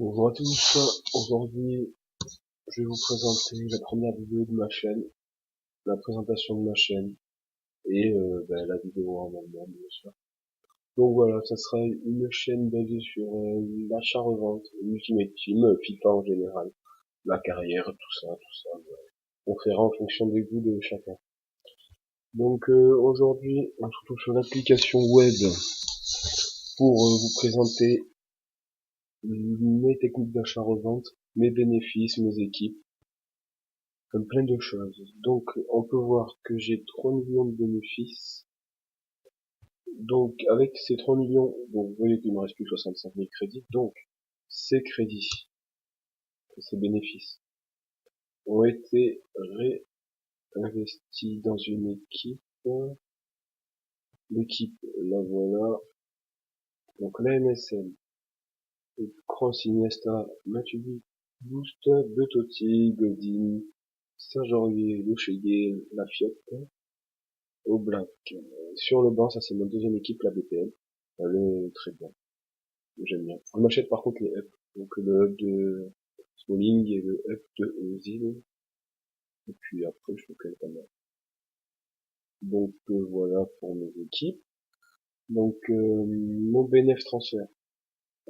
Bonjour à tous, aujourd'hui je vais vous présenter la première vidéo de ma chaîne, la présentation de ma chaîne et la vidéo en elle-même bien sûr. Donc voilà, ça sera une chaîne basée sur l'achat-revente, Ultimate Team, FIFA en général, la carrière, tout ça. Voilà. On fera en fonction des goûts de chacun. Donc aujourd'hui on se retrouve sur l'application web pour vous présenter mes techniques d'achat-revente, mes bénéfices, mes équipes, comme plein de choses. Donc, on peut voir que j'ai 3 millions de bénéfices. Donc, avec ces 3 millions, donc, vous voyez qu'il me reste plus 65 000 crédits. Donc, ces crédits, ces bénéfices, ont été réinvestis dans une équipe. L'équipe, la voilà. Donc, la MSN, Kroos, Iniesta, Matuidi, Boost, Betotti, Godin, Serge Aurier, Loucheguet, Lafiotte, Oblak. Sur le banc, ça c'est ma deuxième équipe, la BPL. Elle est très bien. J'aime bien. On m'achète par contre les up. Donc le up de Smalling et le up de Ozil. Et puis après, je trouve qu'elle est pas mal. Donc voilà pour mes équipes. Donc mon BNF transfert.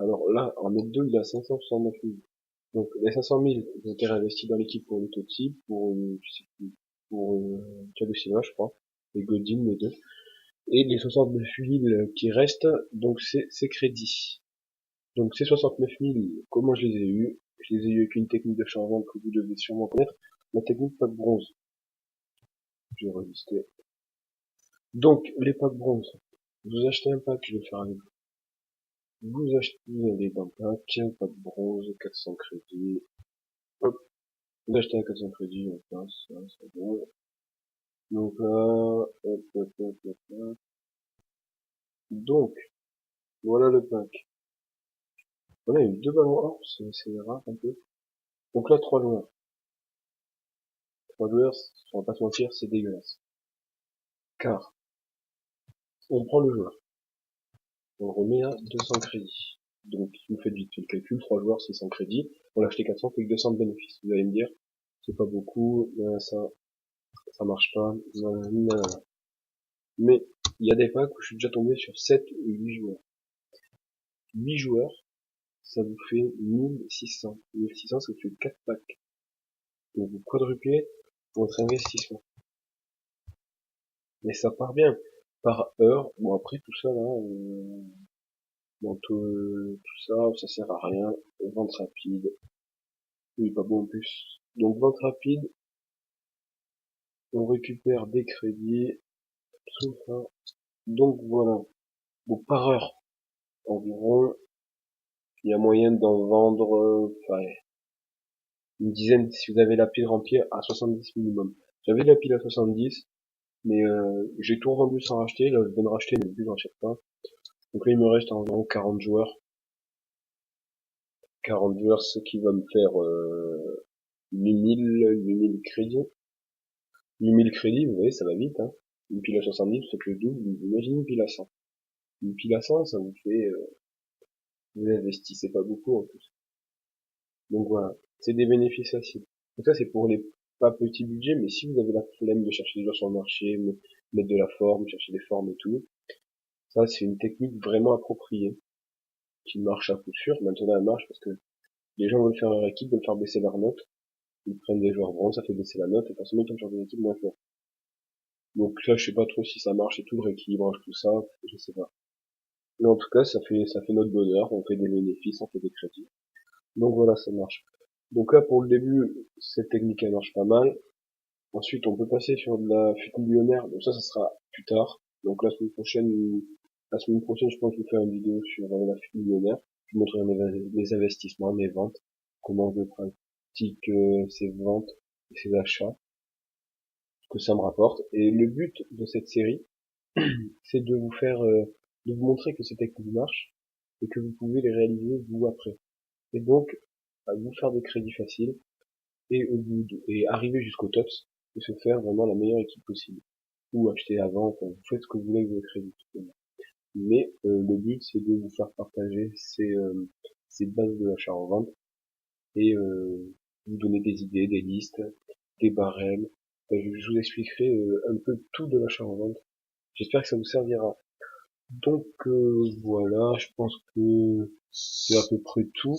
Alors là, en net 2, il a 569 000. Donc les 500 000 ont été réinvestis dans l'équipe pour le Totti, pour, je sais plus, pour Thiago Silva, je crois, et Godin, les deux. Et les 69 000 qui restent, donc c'est crédits. Donc ces 69 000, comment je les ai eus? Je les ai eus avec une technique de changement que vous devez sûrement connaître, la technique pack bronze. Je vais résister. Donc les packs bronze, vous achetez un pack, je vais le faire avec vous. Vous achetez les d'un pack bronze, 400 crédits. Hop, vous achetez à 400 crédits, on passe, ça, c'est bon. Donc là, hop. Donc, voilà le pack. Voilà, il y a eu 2 ballons or, c'est rare un peu. Donc là, 3 joueurs. 3 joueurs, on va pas se mentir, c'est dégueulasse. Car, on prend le joueur. On le remet à 200 crédits. Donc, si vous faites vite fait le calcul, 3 joueurs, 600 crédits. On l'a acheté 400, fait que 200 de bénéfices. Vous allez me dire, c'est pas beaucoup, ça marche pas, mais il y a des packs où je suis déjà tombé sur 7 ou 8 joueurs. 8 joueurs, ça vous fait 1600. 1600, ça vous fait 4 packs. Donc, vous quadruplez votre investissement. Mais ça part bien. Par heure, bon après tout ça là, bon, ça sert à rien. Vente rapide, il est pas bon en plus. Donc vente rapide, on récupère des crédits, tout ça. Donc voilà. Bon, par heure, environ, il y a moyen d'en vendre, une dizaine si vous avez la pile remplie à 70 minimum. J'avais la pile à 70, mais j'ai tout vendu sans racheter. Là, je viens de racheter, mais plus j'en achète pas. Donc là, il me reste environ 40 joueurs. 40 joueurs, ce qui va me faire 8000 crédits. 8000 crédits, vous voyez, ça va vite. Hein. Une pile à 70, c'est que le double. Imaginez une pile à 100. Une pile à 100, ça vous fait... vous investissez pas beaucoup en plus. Donc voilà, c'est des bénéfices faciles. Donc ça, c'est pour les pas petits budgets, mais si vous avez la flemme de chercher des joueurs sur le marché, mettre de la forme, chercher des formes et tout, ça, c'est une technique vraiment appropriée, qui marche à coup sûr. Maintenant, elle marche parce que les gens veulent faire leur équipe, veulent faire baisser leur note. Ils prennent des joueurs bronze, ça fait baisser la note, et forcément, ils tombent sur des équipes moins fortes. Donc là, je sais pas trop si ça marche et tout, le rééquilibrage, tout ça, je sais pas. Mais en tout cas, ça fait notre bonheur, on fait des bénéfices, on fait des crédits. Donc voilà, ça marche. Donc là, pour le début, cette technique, elle marche pas mal. Ensuite, on peut passer sur de la FUT millionnaire. Donc ça sera plus tard. Donc la semaine prochaine, je pense que je vais faire une vidéo sur la FUT millionnaire. Je vous montrerai mes investissements, mes ventes, comment je pratique ces ventes et ces achats, ce que ça me rapporte. Et le but de cette série, c'est de vous faire, de vous montrer que ces techniques marchent et que vous pouvez les réaliser vous après. Et donc, à vous faire des crédits faciles et et arriver jusqu'au tops et se faire vraiment la meilleure équipe possible. Ou acheter avant, enfin, vous faites ce que vous voulez avec vos crédits. Mais le but c'est de vous faire partager ces bases de l'achat-revente et vous donner des idées, des listes, des barèmes. Je vous expliquerai un peu tout de l'achat-revente. J'espère que ça vous servira. Donc voilà, je pense que c'est à peu près tout.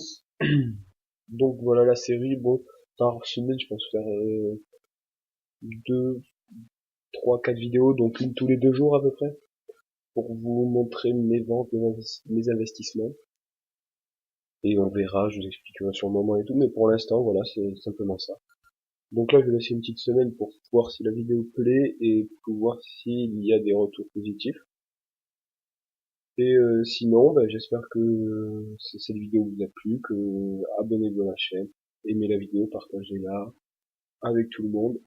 Donc voilà la série, bon, par semaine je pense faire 2, 3, 4 vidéos, donc une tous les 2 jours à peu près, pour vous montrer mes ventes, mes investissements. Et on verra, je vous expliquerai sur le moment et tout, mais pour l'instant voilà, c'est simplement ça. Donc là je vais laisser une petite semaine pour voir si la vidéo plaît et pour voir s'il y a des retours positifs. Et sinon, j'espère que cette vidéo vous a plu, que abonnez-vous à la chaîne, aimez la vidéo, partagez-la avec tout le monde.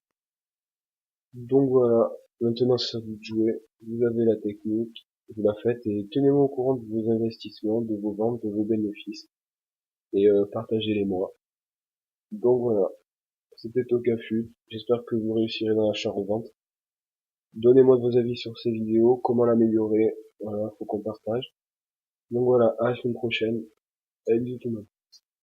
Donc voilà, maintenant c'est à vous de jouer, vous avez la technique, vous la faites et tenez-moi au courant de vos investissements, de vos ventes, de vos bénéfices et partagez-les moi. Donc voilà, c'était Tokafut, j'espère que vous réussirez dans l'achat-revente. Donnez-moi vos avis sur ces vidéos, comment l'améliorer, voilà, faut qu'on partage. Donc voilà, à la semaine prochaine. Salut tout le monde.